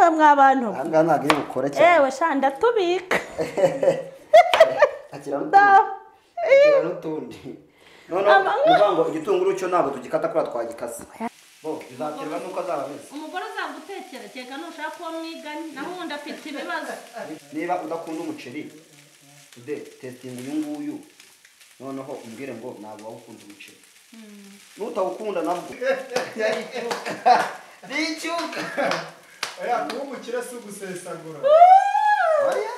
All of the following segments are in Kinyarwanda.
yewe mw'abantu aha ntabwo iri bukore cyane yewe sha ndatubika akira n'utundi none uvuga ngo igitunguru cyo ntabwo tugikata kuri twagikase bizaterwa nuko azaba ameze umugore azagutekera cyeka nushaka uwo mwiganye naho ubundi afite ibibazo niba udakunda umuceri testinga uyu nguyu noneho umbwire ngo ntabwo wawukunda umuceri nutawukunda nabwo n'icyuka oya kuba umukire si ugusesagura oya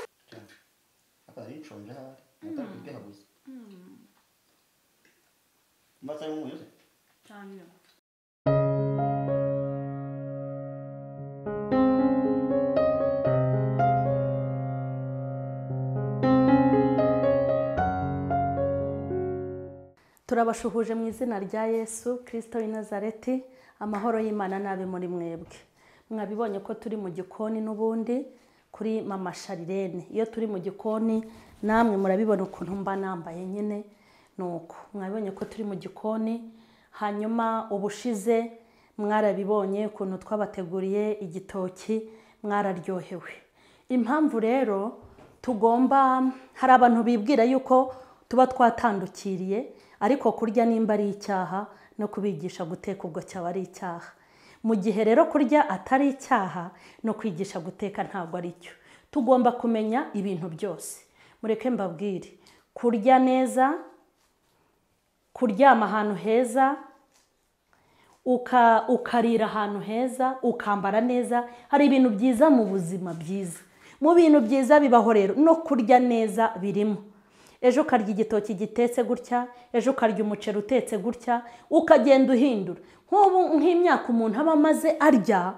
ariconje hari natari kubwihabuza mbasa y'umuyoze cyane turabashuhuje mu izina rya Yesu Kristo w'i Nazareti amahoro y'Imana nabe muri mwebwe mwabibonye ko turi mu gikoni n'ubundi kuri mama Sharirene iyo turi mu gikoni namwe murabibona ukuntu mba nambaye nyine nuko mwabibonye ko turi mu gikoni hanyuma ubushize mwarabibonye ukuntu twabateguriye igitoki mwararyohewe impamvu rero tugomba hari abantu bibwira yuko tuba twatandukiriye ariko kurya nimba ari icyaha no kubigisha guteka ubwo cyaba ari icyaha mu gihe rero kurya atari icyaha no kwigisha guteka ntabwo ari cyo tugomba kumenya ibintu byose mureke mbabwire kurya neza kuryama ahantu heza ukarira ahantu heza ukambara neza hari ibintu byiza mu buzima byiza mu bintu byiza bibaho rero no kurya neza birimo ejo ukarya igitoki gitetse gutya ejo ukarya umuceri utetse gutya ukagenda uhindura nk'ubu nk'imyaka umuntu aba amaze arya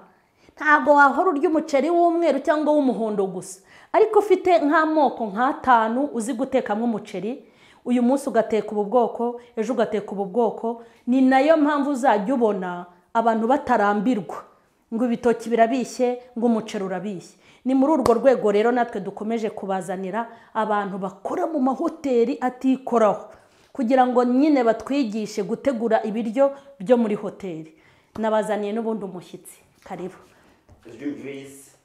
ntabwo wahora urya umuceri w'umweru cyangwa w'umuhondo gusa ariko ufite nk'amoko nk'atanu uzi gutekamo umuceri uyu munsi ugateka ubu bwoko ejo ugateka ubu bwoko ni nayo mpamvu uzajya ubona abantu batarambirwa ngo ibitoki birabishye ngo umuceri urabishye ni muri urwo rwego rero natwe dukomeje kubazanira abantu bakora mu mahoteli atikoraho kugira ngo nyine batwigishe gutegura ibiryo byo muri hoteli nabazaniye n'ubundi umushyitsi karibu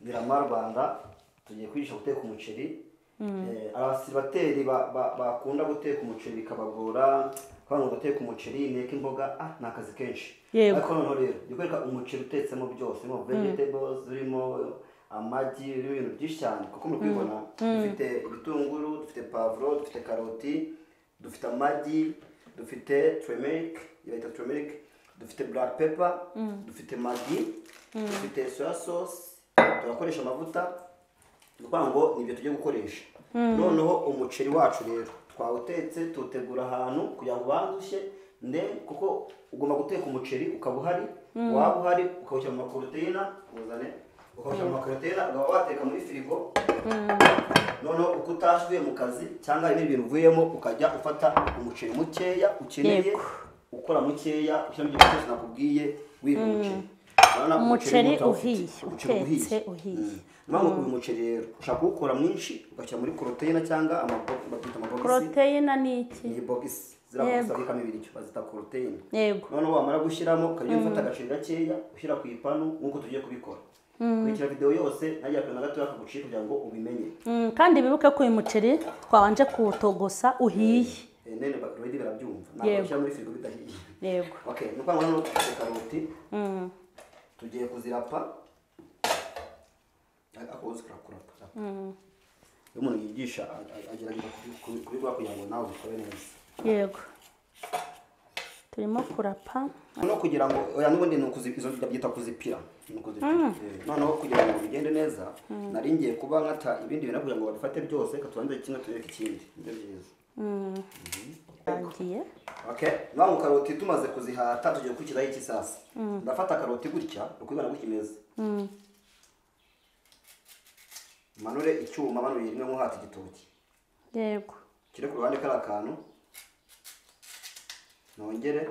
Miramar Rwanda tugiye kwigisha guteka umuceri abasibateri bakunda guteka umuceri bikabagora kwanga guteka umuceri neka imboga ni akazi kenshi ariko noneho rero gikwereka umuceri utetsemo byose mo vegetables urimo amagi ibintu byinshi cyane kuko muri kwibona dufite ibitunguru dufite pavuro dufite karoti dufite amagi dufite turmeric yita turmeric dufite black pepper dufite magi dufite soya sauce turakoresha amavuta kuko ngo nibyo tugiye gukoresha noneho umuceri wacu rero twawutetse tutegura ahantu kugira ngo bandushye kuko ugomba guteka umuceri ukaba uhari waba uhari ukawushyira mu maporoteyina uzane ukawushyira mu maporoteyina ukaba wateka muri firigo noneho uko utashyuye mu kazi cyangwa ibindi bintu uvuyemo ukajya ufata umuceri mukeya ukeneye ukora mukeya ushyiramo ibyo byose nakubwiye wiga umuceri uhiye utetse uhiye mpamvu uyu muceri rero ushaka kuwukora mwinshi ugashyira muri poroteyina cyangwa amabogisi poroteyina ni iki ni bogisi zirabikamo ibiryo bazita poroteyina yego noneho wamara gushyiramo ukajya ufata agaceri gakeya ushyira ku ipanu nk'uko tugiye kubikora kurikira video yose ntajya kure na gatoya kaguciye kugira ngo ubimenye kandi bibuke ko uyu muceri twabanje kuwutogosa uhiye nene bakuredi barabyumva ntabwo ushyira muri firigo bidahiye yego okay nuko hano dufite karoti tugiye kuzirapa akoze kurapa iyo umuntu yigisha agerageza kubikora kugira ngo nawe ubikore neza yego turimo kurapa no kugira ngo oya n'ubundi izo byita kuzipira noneho kugira ngo bigende neza nari ngiye kuba nkata ibindi bintu kugira ngo babifate byose katubanze kimwe tureke ikindi nibyo byiza agiye okay naho karoti tumaze kuzihata tugiye gukurikizaho iki sasa ndafata karoti gutya ukubibona gutya imeze manure icyuma manure rimwe nko hati igitoki yego kire ku ruhande kari akantu nongere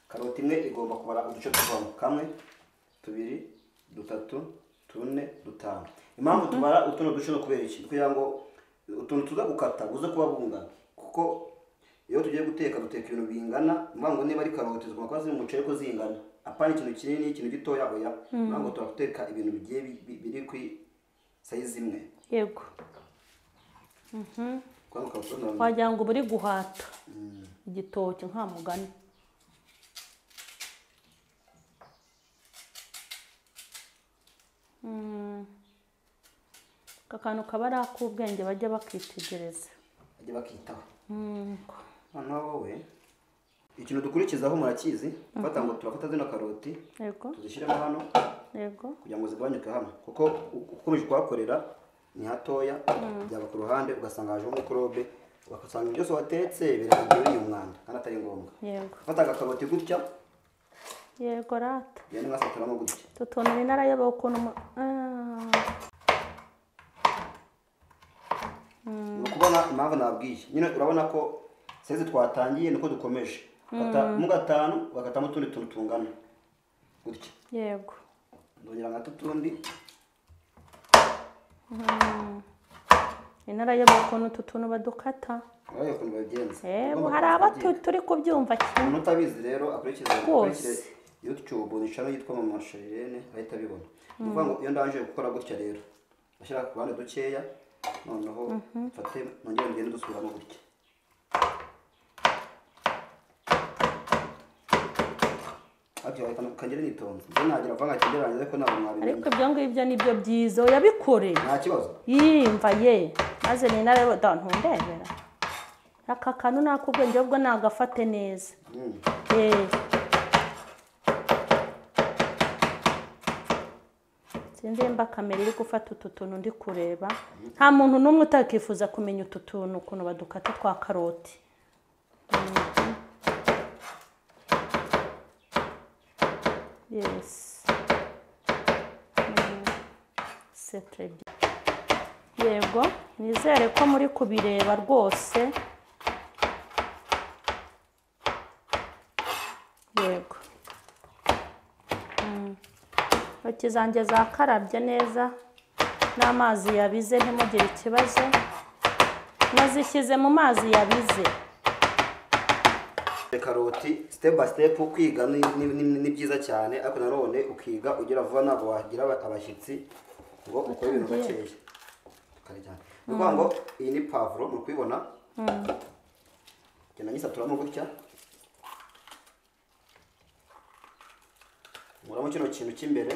karoti imwe igomba kubara uduce tuvamo kamwe tubiri dutatu tune dutanu impamvu tubara utuno duce no kubera iki kugira ngo utuntu tuza gukata uze kuba bungana kuko iyo tugiye guteka duteka ibintu bingana mvuga ngo niba ari karoti tugomba kuba ziri mu muceri ko zingana apana ikintu kinini ikintu gitoya oya mvuga ngo turateka ibintu bigiye biri ku size imwe yego wagira ngo buri guhata igitoki nka mugani akantu kaba ari ak'ubwenge bajya bakitegereza bajya bakitaho noneho wowe ikintu dukurikizaho murakizi fata ngo turafata zino karoti yego tuzishyiremo hano yego kugira ngo zigabanyuke hano kuko ukomeje kuhakorera ni hatoya byaba ku ruhande ugasanga hajeho mikorobe ugasanga byose watetse biragiye biri umwanda kandi atari ngombwa yego fata agakaroti gutya yego rata yani mwasaturamo gutya tutona ni narayobewe ukuntu kubona impamvu nabwiye nyine urabona ko seze twatangiye niko dukomeje mu gatanu bagatamo utundi tuntu tungana gutya yego ndongera nka tutundi narayobewe ukuntu utu tuntu badukata hari aba turi kubyumva kimwe umuntu utabizi rero akurikize YouTube nishano yitwa Mama Sharirene ahita abibona uvuga ngo iyo ndanje gukora gutya rero ashyira ku bande dukeya noneho mfate nongere ngende dusubiramo gutya kagere nitonze nagira avanga kigeranye ariko ntabwo mwabimenye ariko ibyo ngibyo nibyo byiza yabikore nta kibazo yimva ye maze ni narayobewe ntundebera aka kantu nakubwenge ubwo nagafate neza sinzi mba kamera iri gufata utu tuntu ndi kureba nta muntu n'umwe utakifuza kumenya utu tuntu ukuntu badukata twa karoti yes c'est très bien yego nizere ko muri kubireba rwose yego intoki zanjye zakarabye neza n'amazi yabize ntimugire ikibazo nazishyize mu mazi yabize karoti step by step kwiga ni byiza cyane ariko nanone ukiga ugira vuba ntabwo wagira abashyitsi ngo ukore ibintu gakeya nukuvuga ngo iyi ni pavuro muri kubibona genda nyisaturamo gutya muramo kino kintu cy'imbere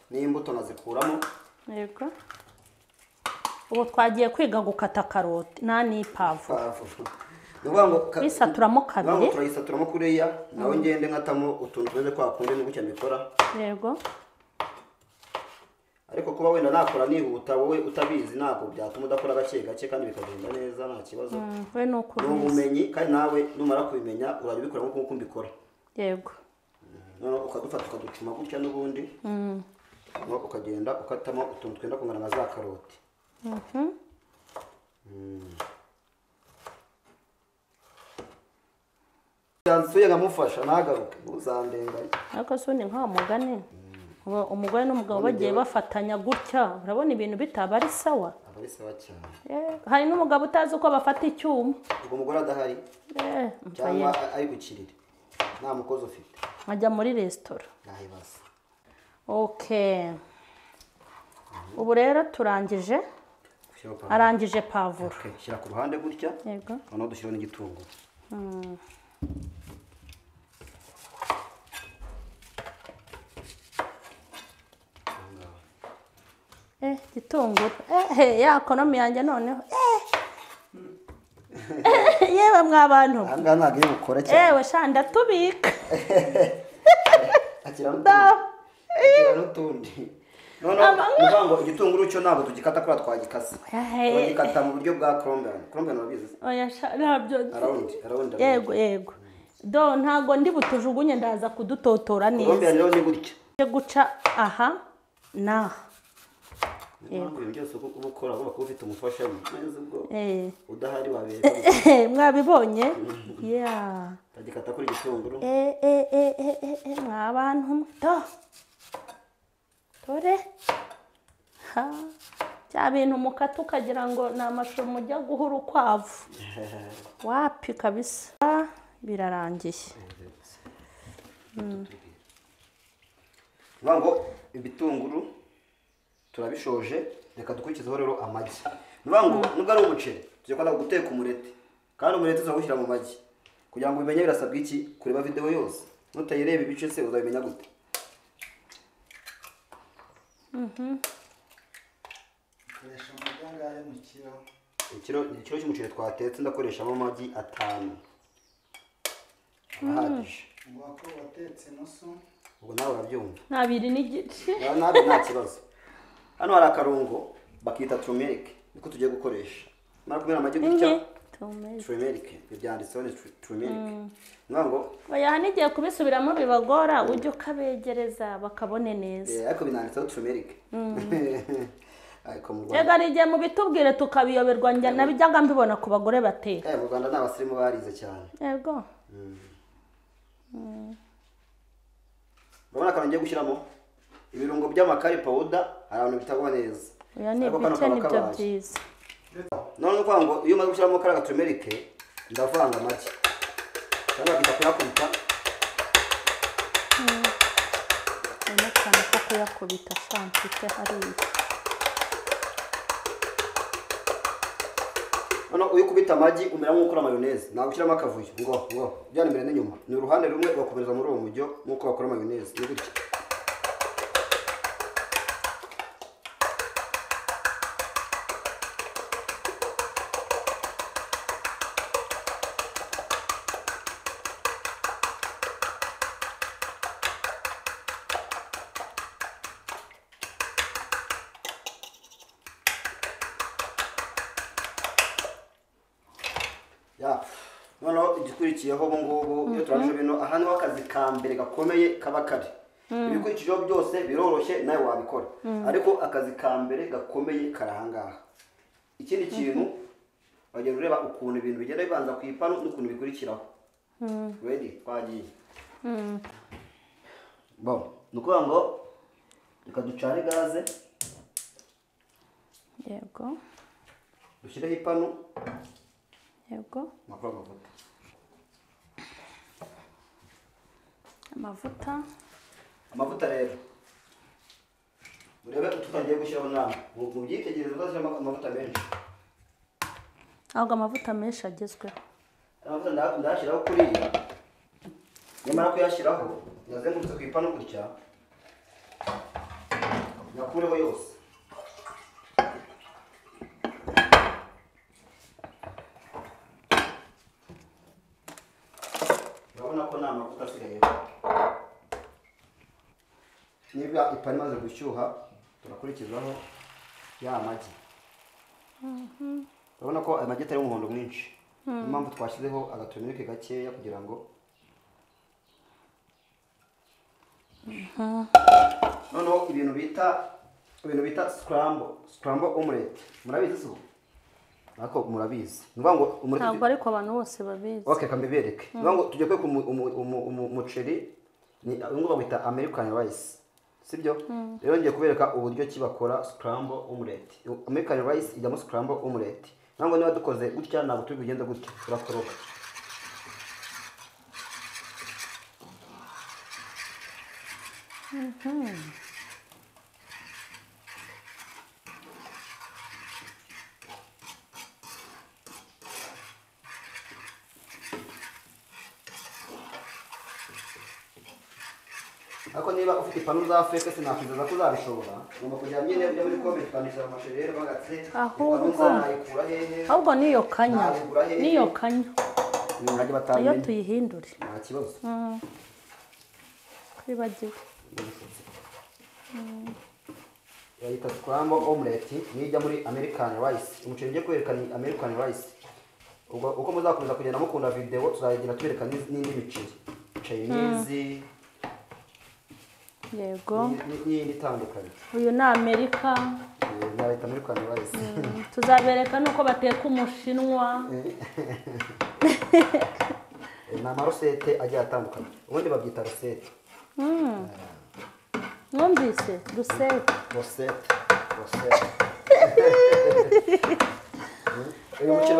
n'imbuto nazikuramo yego ubu twagiye kwiga gukata karoti ni pavuro nukuvuga ngo bisaturamo kabiri turayisaturamo kuriya nawe ngende nkatamo utuntu tumeze kwa kundi ni gutya mbikora yego ariko kuba wenda nakora nihuta wowe utabizi ntabwo byatuma udakora gake gake kandi bikagenda neza nta kibazo we ni ubumenyi kandi nawe numara kubimenya urajya ubikora nk'uko mbikora yego noneho ukadufata ukaducuma gutya n'ubundi ukagenda ukatamo utuntu twenda kungana na za karoti yansuye nkamufasha ntagaruke uzandenganya ariko sundi nka mugani umugore n'umugabo bagiye bafatanya gutya urabona ibintu bitaba ari sawa ari sawa cyane hari n'umugabo utazi uko bafata icyuma ubwo umugore adahari cyangwa ari gukirira nta mukozi ufite ajya muri resitora ntahibaza ubu rero turangije arangije pavuro shyira ku ruhande gutya yego noneho dushyiraho n'igitunguru igitunguru ya konomi yanjye noneho yewe mwabantu ahangaha ntabwo iri bukore cyane yewe shanda tubika akira n'utundi noneho nukuvuga ngo igitunguru cyo ntabwo tugikata kubera twagikase tugikata mu buryo bwa colombien urabizi ntabyo yego do ntabwo ndi butujugunye ndaza kudutotora neza colombien rero ni gutya guca aha n'aha ibintu byose uba ukora uba ufite umufasha neza ubwo udahari wabera mwabibonye utagikata kuri igitunguru mwabantu dore bya bintu mukata ukagira ngo ni amashu mujya guha urukwavu wapi kabisa birarangiye. ngo ibitunguru turabishoje, reka dukurikizeho rero amagi. Ngo nubwo ari umuceri tujya kwanda guteka umureti, kandi umureti uzawushyira mu magi. Kugira ngo ubimenye birasabwa iki? Kureba video yose. Nutayireba ibice se uzabimenya gute? Koresha amagi angahe mu kiro? Ikiro cy'umuceri twatetse ndakoreshamo amagi 5. Ahagije. Ngo ako watetse nusu. Ubwo nawe urabyumva. 2 n'igice. Nabe nta kibazo. Hano hari akarungo bakita turmeric, niko tugiye gukoresha. Mara kumena amagi gutya. Turmeric byanditseho ni turmeric. Ngo oya hanigiye kubisubiramo bibagora ujye ukabegereza bakabone neza. Ariko binanditseho turmeric. Yega rigiye mu bitubwire tukabiyoberwa njya nabijyaga mbibona ku bagore bateka. Mu Rwanda n'abasirimu barize cyane. Yego. Urabona ko ngiye gushyiramo ibirungo by'amakari powder, hari abantu bitagwa neza. Oya ni bice nibyo byiza. None kwa ngo iyo umaze gushyiramo karaga turmeric ndavanga amagi. Cyangwa kuyakubita. Ni cyane ko kuyakubita santite hariya. None uyikubita amagi umera nk'ukora mayonnaise, ntabwo ushyiramo akavuyo ngo byane imbere n'inyuma. Ni uruhande rumwe bakomereza muri uwo mujyo nk'uko bakora mayonnaise. Ni gutya. Noneho igikurikiyeho ubu ngubu iyo turangije bino, aha niho akazi ka mbere gakomeye kaba kari. Ibikurikijeho byose biroroshye nawe wabikora, ariko akazi ka mbere gakomeye karahangaha. Ikindi kintu bagenda ureba ukuntu ibintu bigenda bibanza ku ipanu n'ukuntu bikurikiraho. Ready? Twagiye. Bon, nukuvuga ngo reka ducane gaze. Yego. Dushyireho ipanu. Yego. Amavuta rero. Urebe tutangiye gushyiraho nama. Mu byitegerezo bazashyiramo amavuta menshi. Ahubwo amavuta menshi agezweho. Amavuta ndashyiraho kuriya. Nyamara kuyashyiraho yazengurutse ku ipanu gutya. Nakureho yose. Niba ipanu imaze gushyuha turakurikizaho ya magi. Urabona ko amagi atari umuhondo mwinshi. Impamvu twashyizeho agaturmeric gakeya kugira ngo noneho ibintu bita scramble omelette murabizi se? Nako murabizi. Nuvuga ngo umureti ntabwo ariko abantu bose babizi. Okay, kambibereke. Nuvuga ngo tujye kweka umuceri ni ngo bita American rice. Sibyo? Rero ngiye kubereka uburyo kibakora scramble omelette. American rice ijyamo scramble omelette. Nango niba dukoze gutya ntabwo turi bugende gutya, turakoroka. Ako niba ufite ipanu za feke sinakwizaza ko uzabishobora. Ngomba kujya nyine ujya muri comment kwandikira amashuri rero bagatse. Ahubwo niyo kanya. Niyo kanya. Ntajya batamenye. Iyo tuyihindure. Nta kibazo. Kwibagiwe. Yayita scramble omelette nijya muri American rice. Umuceri ngiye kwerekana ni American rice. Ubwo uko muzakomeza kugenda mukunda video tuzayigira tubereka n'indi miceri. Chinese. Yego. Ni itandukanye. Uyu ni Amerika. Yayita American rice. Tuzabereka nuko bateka umushinwa. Na marosete agiye atandukanye. Ubundi babyita rosette. Mwumvise? Rosette. Rosette. uyu muceri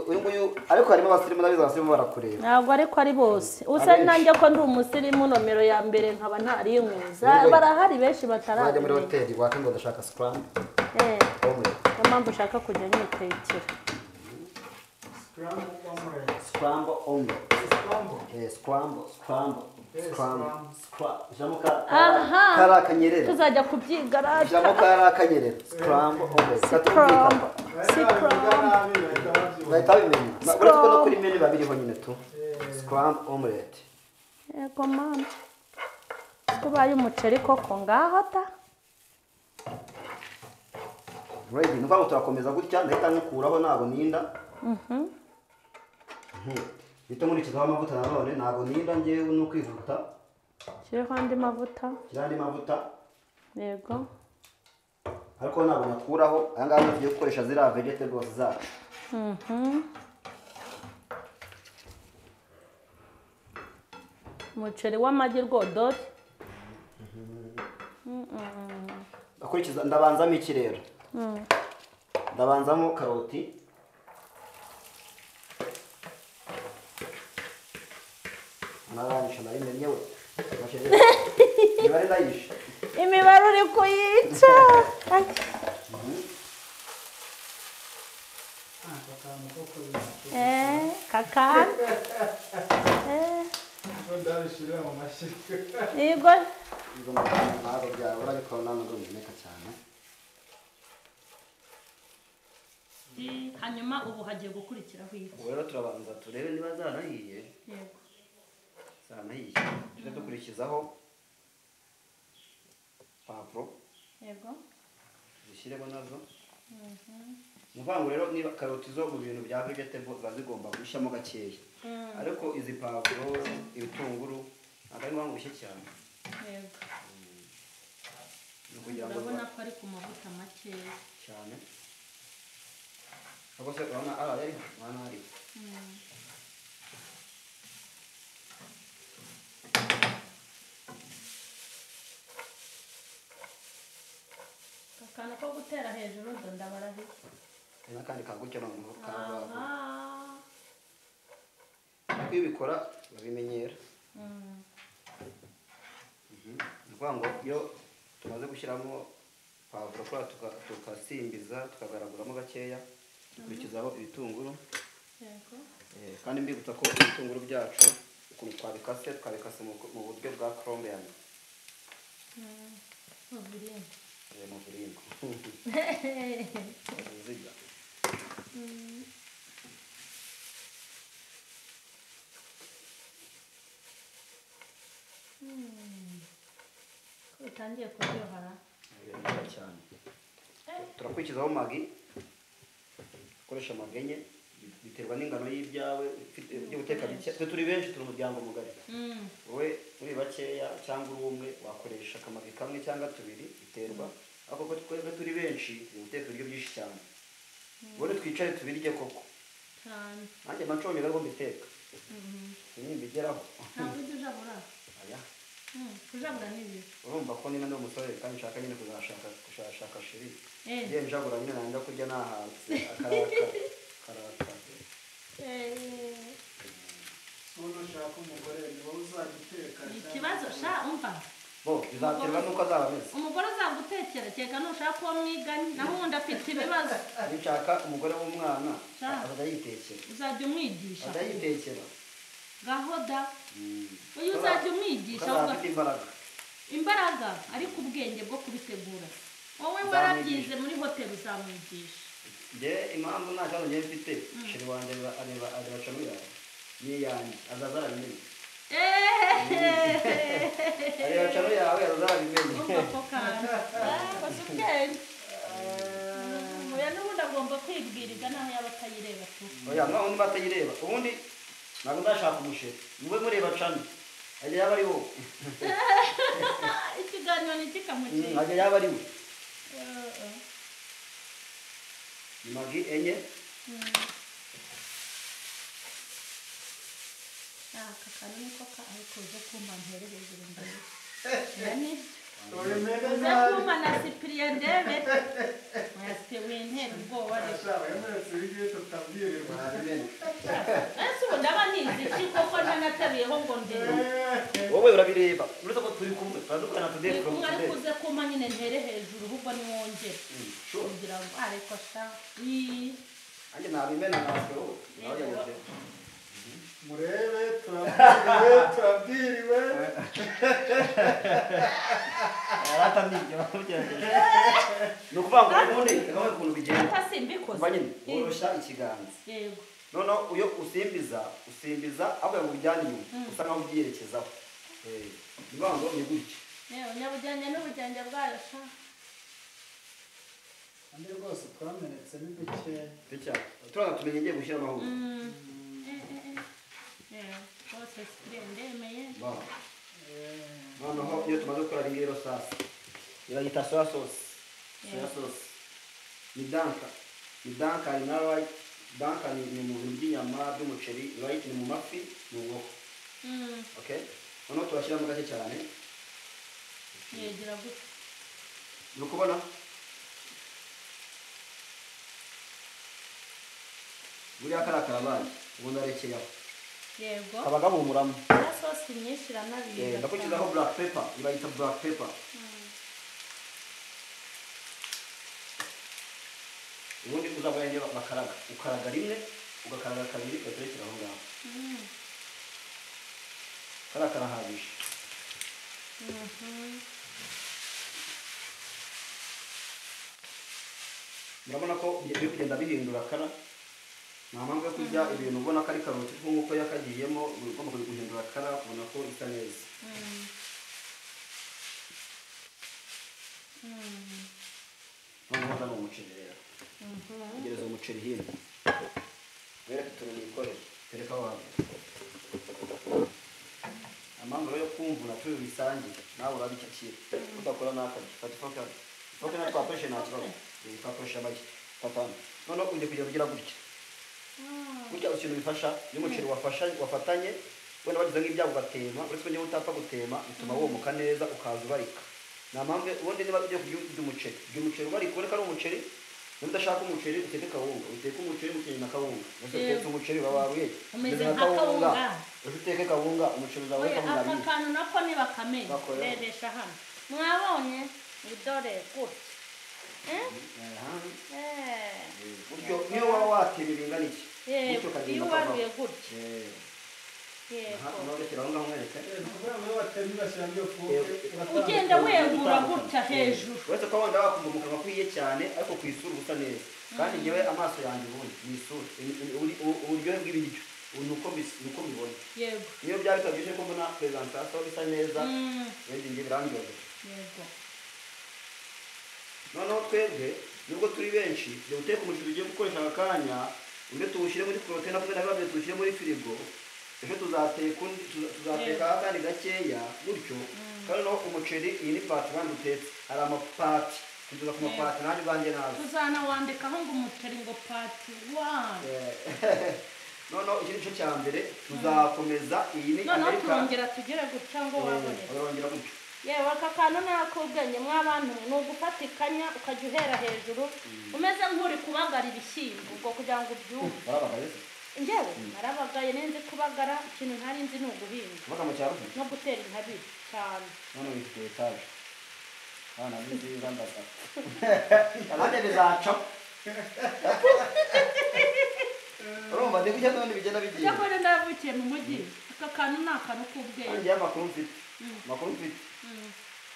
uyu nguyu ariko harimo abasirimu n'abiza abasirimu barakureba ntabwo ariko ari bose usa nanjye ko ndi umusirimu nomero ya mbere nkaba ntarinkuza barahari benshi wajya muri batarabimenya hoteli waka ngo ndashaka scramble omelette niyo mpamvu ushaka kujya nyitekera scramble omelette scramble ijambo kari akanyerera tuzajya kubyiga rata ijambo kari akanyerera scramble omelette Scramble. bahita babimenya uretse ko no kuri menu biba biriho nyine tu scramble omelette yego mama tubaye umuceri koko ngaho ta ready ni ukuvuga ngo turakomeza gutya ndahita nkukuraho ntabwo ninda bita nkurikizaho amavuta nanone ntabwo ninda ngewe ni ukwihuta shyireho andi mavuta shyira andi mavuta yego ariko ntabwo nakuraho aya ngaya niyo tugiye gukoresha ziriya vegetables zacu umuceri w'amagi rwodori akurikiza ndabanzamo iki rero ndabanzamo karoti narangije narimenye we imibare ndayishe imibare uri kuyica kakana yego ntabwo byabura ariko ntabwo bimeneka cyane hanyuma ubu hagiye gukurikiraho iki ubu rero turabanza turebe niba zanahiye yego zanahiye tujye dukurikizaho pavuro yego zishyiremo nazo ni ukuvuga ngo rero niba karoti zo mu bintu bya vegetable ziba zigomba gushyamo gakeya ariko izi pavuro ibitunguru ntabwo ari ngombwa gushya cyane yego ni ukugira ngo urabona ko ari ku mavuta makeya cyane ahubwo se urabona ariho urabona hariho akantu ko gutera hejuru ndo ndabarahiye hari n'akandi kagutyo noneho karabava ariko iyo ubikora babimenyera ni ukuvuga ngo iyo tumaze gushyiramo pavuro kubera tugasimbiza tukagaraguramo gakeya dukurikizaho ibitunguru kandi mbibutsa ko ibitunguru byacu ukuntu twabikase mu buryo bwa colombiyani mu viringo uruziga utangiye kuryohara biryoha cyane turakurikizaho magi ukoresha magi enye biterwa n'ingano y'ibyawe byo guteka bike twe turi benshi turi umuryango mugari wowe muri bakeya cyangwa uri umwe wakoresha akamagi kamwe cyangwa tubiri biterwa ariko ko twebwe turi benshi turi guteka ibiryo byinshi cyane wowe twicare tubirye koko cyane nanjye mpacomye rero mbiteka nimbigeraho ntabwo ujya ujabura aya kujabura n'ibi urumva ko nina ndi umusore kandi nshaka nyine kuzashaka sheri ngiye njabura nyine nanga kurya nahanze akaraka umuntu ushaka umugore ni wowe uzajya uteka ikibazo sha umva bo bizaterwa n'uko azaba ameze umugore azagutekera keka nushaka uwo mwiganye naho ubundi afite ibibazo nshaka umugore w'umwana azajya yitekera uzajya umwigisha azajya yitekera gahoda uyu uzajya umwigisha afite imbaraga ariko ubwenge bwo kubitegura wowe warabyize muri hoteli uzamwigisha njye impamvu nta kibazo njye mfite sheri wanjye areba cano yawe n'iyanjye azaza arabimenye areba cano yawe azaza arabimenye umva ko kandi basa ubwenge oya n'ubundi agomba kwibwiriza naho yaba atayireba tu oya naho undi batayireba ubundi ntabwo ndashaka umusheri mube mureba cano ajya yaba ari wowe ikiganiro ntikikamukiye ajya yaba ari we magi enye aka kantu niko ariko uze kumva mperereze imbere uze kuma na Cyprien ndebe mwese wintera ubwoba rero ese ubu ndaba nizi iki koko ntanateruyeho ngo ndebe wowe urabireba uretse ko turi kumwe tradukana today from mwari today kuze kuma nyine ntere hejuru ahubwo niwongere kugira ngo ariko sha anje nabimena natwe wowe nawe yaje murebe turabwiriwe arata nibyo no kuvanga ubundi kamwe kuntu bigenda atasimbikoze banyine urusha ikiganza yego none uyo usimbiza avuye mu bijyanye inyuma usa nkaho ubyerekezaho nibango ni gutya yewe nyabujyanye n'ubujyanje bwayo sha andi rwose twamenetse ni dukeya bitya turaza tumenye ngiye gushyira amahoro bose Cyprien ndemeye noneho iyo tumaze gukora ringero sasa irayita soya sauce ni danka ni na right danka ni mu bintu by'inyama by'umuceri right ni mu mafi mu nkoko okay noneho turashyiramo gake cyane yegira gutya uri kubona buriya karabaye ubu ndarekeyeho yego kaba gahumuramo ya sosi nyinshi iranabiye ndakurikizaho black pepper ibayita black pepper ubundi uzabwenge bakaraga ukaraga rimwe ugakaraga kabiri ugaterekera aho ngaho karahagije murabona ko biri kugenda bihindura kara nta mpamvu yo kurya ibintu ubona ko ari karoti nk'uko yakagiyemo ugomba guhindura kara ubona ko isa neza noneho uzana umuceri rero ugereza umuceri hino wereke utuntu nikorera tereka wawe amambaro yo kumvura turi bisangiye nawe urabicakira udakora n'akazi fata ifoke na twakoreshe nta kibazo twakoresha make fatana noneho ugiye kugenda ugira gutya ikintu bifasha iyo umuceri wafatanye wenda wagize nk'ibyago ugatema uretse ko niba utapfa gutema bituma womoka neza ukaza ubarika nta mpamvu ubundi niba ugiye kurya umuceri ubarika ubona ko ari umuceri niba udashaka umuceri uteke kawunga uteke umuceri mukenye na kawunga mbese utetse umuceri wawaruye umeze nka kawunga uje uteke kawunga umuceri uzawe kawunga aka kantu nako nibakamenya reresha hano mwabonye idore gutya buryo niyo waba watera ibingana iki iyo waruye gutya ugenda wegura gutya hejuru uretse ko wenda wakumva mu kanwa kwiye cyane ariko ku isura usa neza kandi njyewe amaso yanjye ubundi ni isura uburyohe bw'ibiryo nuko mbibona yego niyo byaba bitabije ko mbona presentation bisa neza wenda njye birandyohera yego noneho twebwe nubwo turi benshi jya uteka umuceri ugiye gukoresha aka kanya undi tuwushyire muri poroteyine avuga na babiri tuwushyire muri firigo ejo tuzateka akandi gakeya gutyo kandi no umuceri iyi ni pati kandi utetse hari amapati tuza ku mapati nanjye ubwanjye nazo tuzanawandikaho ngo umuceri ngo pati wani noneho iki ni cyo cya mbere tuzakomeza iyi ni noneho turongera tugere gutya ngo wabonetse urongera gutyo yewe aka kantu nakubwenge mw'abantu ni ugufata ikanya ukajya uhera hejuru umeze nk'uri kubagara ibishyimbo ubwo kugira ngo ubyumve njyewe narabagaye nenze kubagara ikintu ntari nzi ni uguhinga no gutera intabire cyane none wifite etaje abana b'inziza ndaza abandi bizaca urumva ndi gutya none bigenda bigiye cyakora ndavukiye mu mujyi aka kantu ni akantu k'ubwenge njyewe amakuru mfite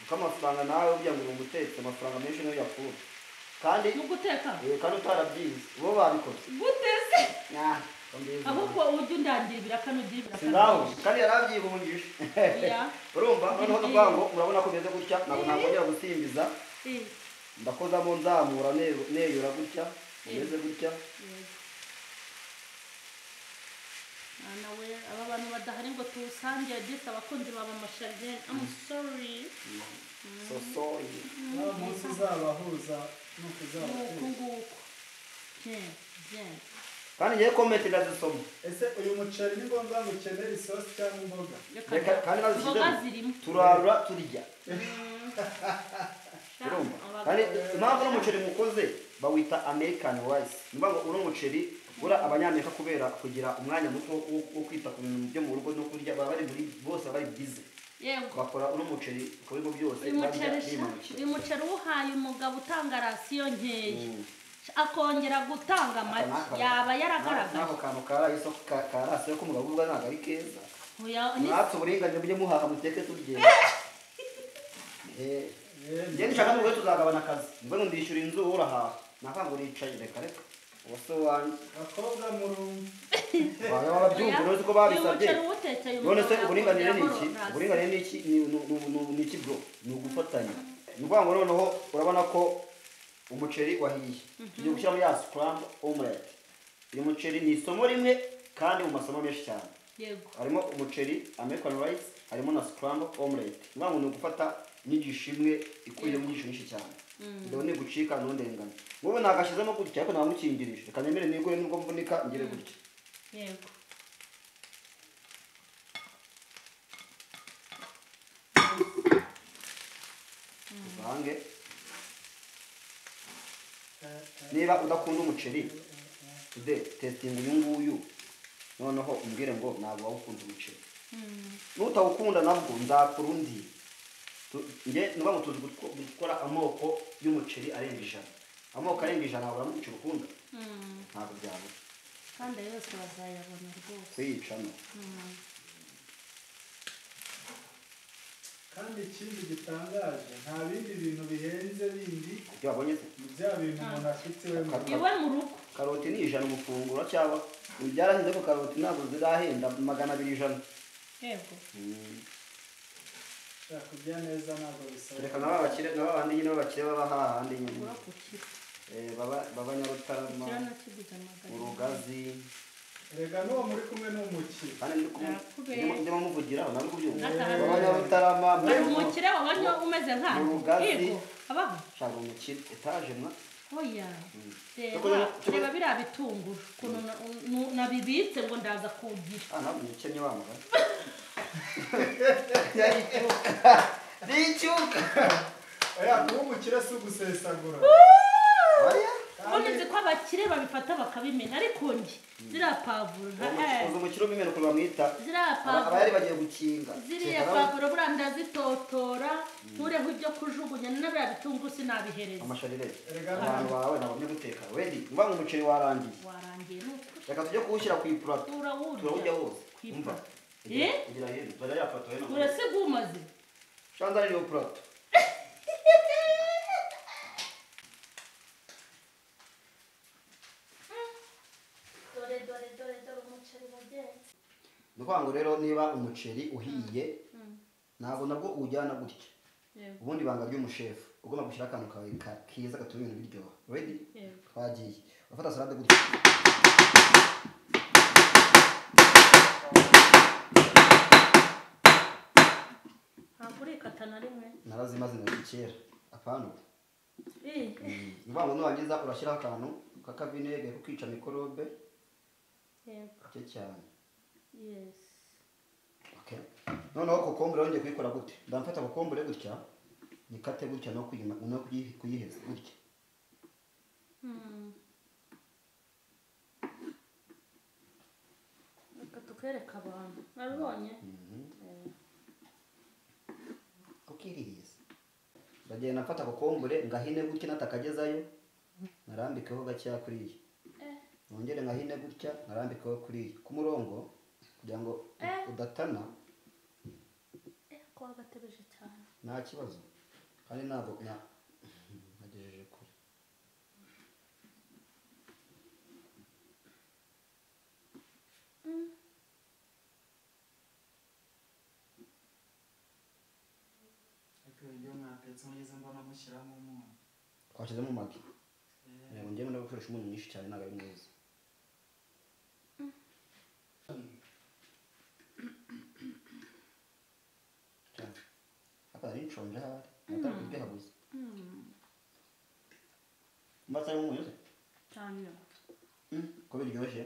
uko amafaranga nawe ugira ngo umutetse amafaranga menshi niyo yapfuye kandi mu guteka kandi utarabyize bo babikoze guteze ahubwo ujya undangira ibiraka n'ugira ibiraka kandi yarabyibungije urumva noneho tuvuga ngo murabona ko bimeze gutya ntabwo nakongera gusimbiza ndakozamo nzamura neyura gutya bimeze gutya nawe aba bantu badahari ngo tuwusange disi abakunzi baba amasharijeri I'm sorry so sorry umunsi uzabahuza nuko uzabahuza nguko kandi ngiye comment ndazisoma ese uyu muceri ni ngombwa ngo ukenere isosi cyangwa imboga reka kandi imboga nazishyizemo zirimo turarura turya urumva kandi impamvu n'umuceri mukoze bawita American rice nimba ngo uno muceri ura abanyamerika kubera kugira umwanya muto wo kwita ku bintu byo mu rugo no kurya baba bari muri bose bari busy yego bakora uno muceri ukabimo byose uyu muceri uhaye umugabo utanga rasiyo nkeya akongera gutanga amagi yaba yaragaragaye nako kantu karayiso karasiyo ko umugabo uvuga ntabwo ari keza natwe uburinganire bujye muhaha muteke turye njye nishaka n'ubwo tuzagabana akazi mbe ngo ndishyura inzu urahaha nakanga uricaye reka reka uwase wanjye bakobwa mu rumwe baba babyumva none ko babisabye none se uburinganire ni iki uburinganire ni iki ni iki bro ni ugufatanya ni ukuvuga ngo noneho urabona ko umuceri wahiye tugiye gushyiramo ya scramble omelette uyu muceri ni isomo rimwe kandi mu masomo menshi cyane harimo umuceri American rice harimo na scramble omelette ni ukuvuga ngo ni ugufata inyigisho imwe ikubiyemo inyigisho nyinshi cyane ndabona ni gucika ntundengane wowe nagashyizemo gutya ariko ntamukingirije reka nemere nigure nubwo mvunika ngire gutya yego uvange niba udakunda umuceri tude testing uyu nguyu noneho umbwire ngo ntabwo wawukunda umuceri nutawukunda nabwo nzakora undi nge nuba ngo tuzi gukora amoko y'umuceri arenga ijana amoko arenga ijana wabura umuceri ukunda ntabwo byabura kandi yose bazayabona rwose kuyicamo kandi ikindi gitangaje nta bindi bintu bihenze bindi ibyo wabonye se bya bintu umuntu afite iwe mu rugo karoti ni ijana umufunguro cyangwa byarahenze ko karoti ntabwo zirahenda 200 ijana yego shaka kurya neza ntabwo bisaba reka n'abakire n'abandi nyine babakire baba hahandi nyine baba Nyarutarama Urugazi rega n'uwo muri kumwe n'umukire kandi ndimo muvugira nawe kubyumva baba Nyarutarama umukire wabonye umeze nk'aho Urugazi abaho shaka umukire etaje mwa oya reba biriya bitunguru ukuntu nabibitse ngo ndaza kugira ntabwo umukennye wamugana n'icyuka oya kuba umukire si ugusesagura ubonetse ko abakire babifata bakabimena ariko njye ziriya pavuro uzi umukire ubimena ukuntu bamwita ziriya pavuro abayari bagiye gukinga ziriya pavuro buriya ndazitotora nkureho ibyo kujugunya n'abiriya bitunguru sinabihereza amasharire abantu bawe nabonye guteka wedi mva ngo umuceri warangiye n'ukuri reka tujye kuwushyira ku ipurato turawurya wose umva igira hino dore ya purato heno urasiga umaze shanza ririho purato dore umuceri wagenze ni ukuvuga ngo rero niba umuceri uhiye ntabwo nabwo uwujyana gutya ubundi ibanga ry'umushefu ugomba gushyira akantu kawe kiza gatuma ibintu biryoha ready twagiye ufata salade gutya ntabwo urikata na rimwe narazimaze na kera apana ni ukuvuga ngo nurangiza urashyiraho akantu k'akavinegere ko kwica mikorobe gake cyane noneho kokombure wongeye kuyikora gute ndamfata kokombure gutya nikate gutya no kuyiheza gutya reka tukwereka abantu nabibonye ukiriheza ndagenda mfata kokombure ngahine gutya natakagezayo narambikeho gakeya kuriya nongere ngahine gutya narambikeho kuriya ku murongo kugira ngo udatana ko wagatebeje cyane nta kibazo kandi ntabwo nagejeje kure ibyo mwatetse mugeze mbona mushyiramo umunyu twashyizemo magi yego njyewe no gukoresha umunyu mwinshi cyane ntabwo ari mwiza ari nshonje hari natari kuryoha gusa mbasa ari umunyu se cyane kubera biryoshye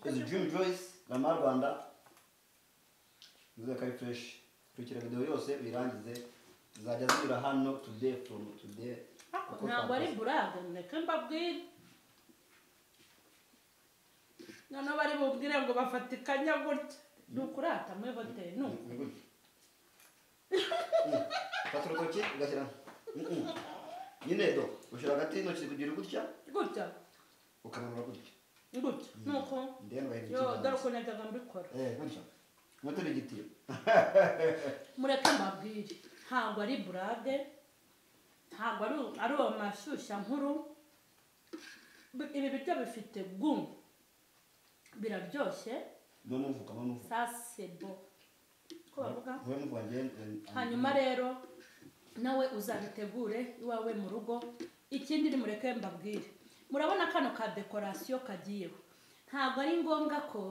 izi Dream Joyce Rama Rwanda nizere ko ari fresh kurikira video yose uyirangize zizajya zinyura hano today from today ntabwo ari burage ndeke mbabwire noneho bari bubwire ngo bafatikanya gutya ni ukurata muri hoteli ni uku fata urutoki ugashyira nyine do ushyira hagati y'intoki kugira gutya ukananura gutya nuko yo dore uko najyaga mbikora gutya nkuko ni igiti mureke mbabwire ntabwo ari burage ntabwo ari amashyushya nkuru ibi biryo bifite gumu biraryoshye sasebo ko bavuga hanyuma rero nawe uzabitegure iwawe mu rugo ikindi ni mureke mbabwire murabona kano ka dekorasiyo kagiyeho ntabwo ari ngombwa ko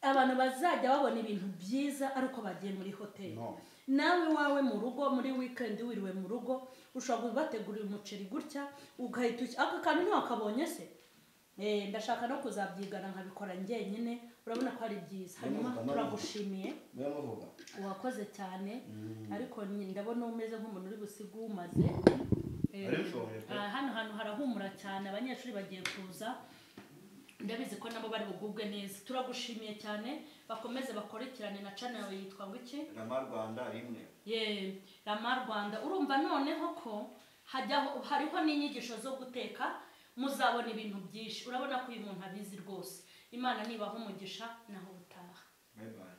abantu bazajya babona ibintu byiza ari uko bagiye muri hoteli nawe iwawe mu rugo muri weekend wiriwe mu rugo ushobora kubategurira umuceri gutya ugahita aka kantu ntiwakabonye se ndashaka no kuzabyigana nkabikora njyenyine urabona ko ari byiza hanyuma turagushimiye wakoze cyane ariko ndabona umeze nk'umuntu uri busiga umaze hano hantu harahumura cyane abanyeshuri bagiye kuza ndabizi ko nabo bari bugubwe neza turagushimiye cyane bakomeze bakurikirane na channel yawe yitwa ngo iki Rama Rwanda rimwe Rama Rwanda urumva noneho ko hariho n'inyigisho zo guteka muzabona ibintu byinshi urabona ko uyu muntu abizi rwose Imana nibaha umugisha naho utaha bye bye